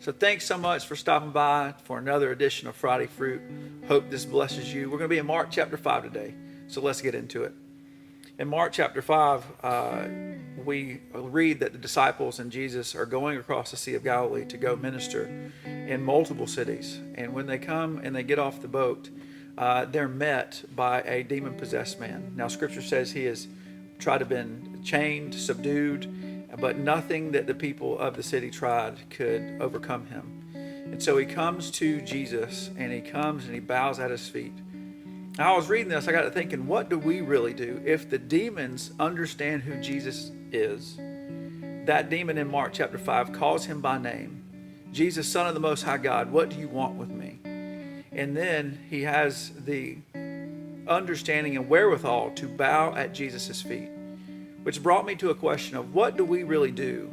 So thanks so much for stopping by for another edition of Friday Fruit. Hope this blesses you. We're going to be in Mark chapter 5 today, so let's get into it. In Mark chapter 5, we read that the disciples and Jesus are going across the Sea of Galilee to go minister in multiple cities. And when they come and they get off the boat, they're met by a demon-possessed man. Now, Scripture says he has tried to been chained, subdued, but nothing that the people of the city tried could overcome him. And so he comes to Jesus, and he comes and he bows at his feet. Now, I was reading this, I got to thinking, what do we really do? If the demons understand who Jesus is, that demon in Mark chapter 5 calls him by name. Jesus, Son of the Most High God, what do you want with me? And then he has the understanding and wherewithal to bow at Jesus' feet. Which brought me to a question of what do we really do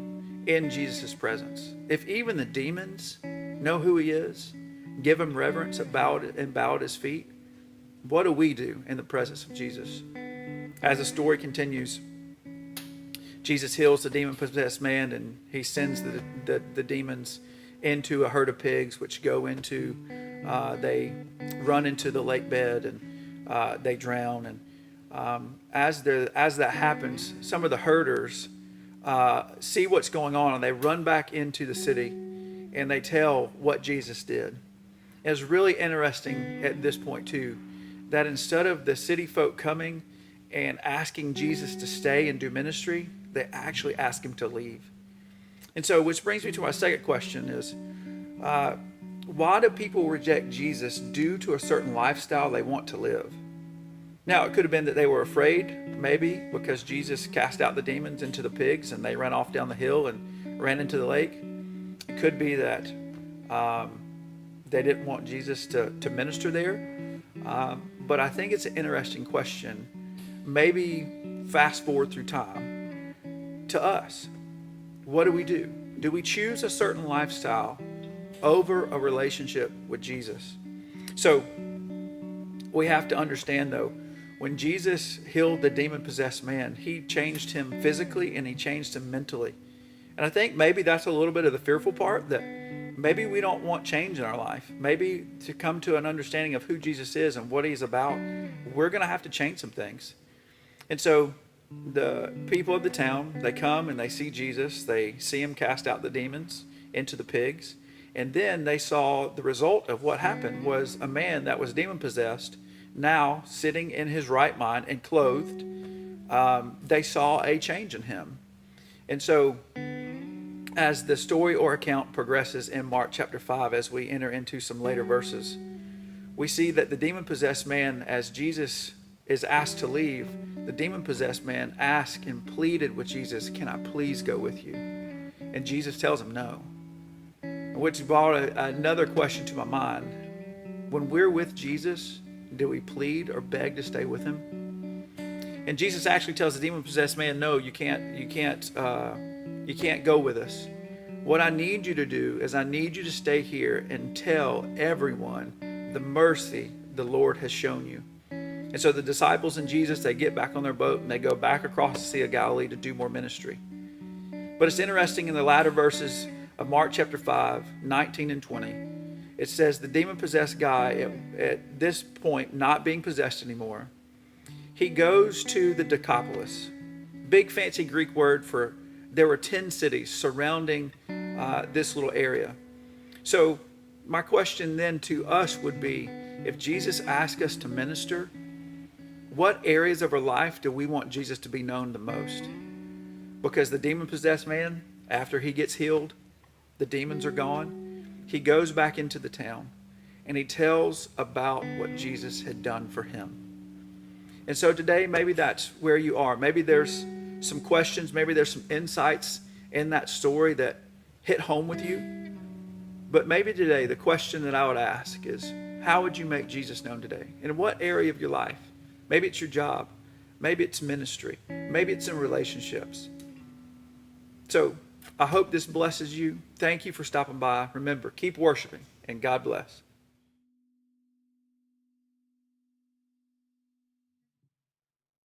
in Jesus' presence? If even the demons know who he is, give him reverence and bow at his feet, what do we do in the presence of Jesus? As the story continues, Jesus heals the demon-possessed man, and he sends the demons into a herd of pigs, which go into, they run into the lake bed, and they drown. And as that happens, some of the herders see what's going on, and they run back into the city, and they tell what Jesus did. It's really interesting at this point too, that instead of the city folk coming and asking Jesus to stay and do ministry, they actually ask him to leave. And so, which brings me to my second question is, why do people reject Jesus due to a certain lifestyle they want to live? Now, it could have been that they were afraid, maybe, because Jesus cast out the demons into the pigs and they ran off down the hill and ran into the lake. It could be that they didn't want Jesus to minister there. But I think it's an interesting question. Maybe fast forward through time to us. What do we do? Do we choose a certain lifestyle over a relationship with Jesus? So we have to understand, though, when Jesus healed the demon-possessed man, he changed him physically and he changed him mentally. And I think maybe that's a little bit of the fearful part, that maybe we don't want change in our life. Maybe to come to an understanding of who Jesus is and what he's about, we're going to have to change some things. And so the people of the town, they come and they see Jesus. They see him cast out the demons into the pigs. And then they saw the result of what happened was a man that was demon-possessed, now sitting in his right mind and clothed. They saw a change in him. And so as the story or account progresses in Mark chapter 5, as we enter into some later verses, we see that the demon-possessed man, as Jesus is asked to leave, the demon-possessed man asked and pleaded with Jesus, "Can I please go with you?" And Jesus tells him no. Which brought another question to my mind. When we're with Jesus, do we plead or beg to stay with him? And Jesus actually tells the demon-possessed man, "No, you can't go with us. What I need you to do is I need you to stay here and tell everyone the mercy the Lord has shown you." And so the disciples and Jesus, they get back on their boat and they go back across the Sea of Galilee to do more ministry. But it's interesting in the latter verses of Mark chapter 5, 19 and 20, it says the demon-possessed guy, at this point not being possessed anymore, he goes to the Decapolis. Big fancy Greek word for there were 10 cities surrounding this little area. So my question then to us would be, if Jesus asked us to minister, what areas of our life do we want Jesus to be known the most? Because the demon-possessed man, after he gets healed, the demons are gone, he goes back into the town and he tells about what Jesus had done for him. And so today, maybe that's where you are. Maybe there's some questions, maybe there's some insights in that story that hit home with you. But maybe today, the question that I would ask is, how would you make Jesus known today? In what area of your life? Maybe it's your job. Maybe it's ministry. Maybe it's in relationships. So I hope this blesses you. Thank you for stopping by. Remember, keep worshiping, and God bless.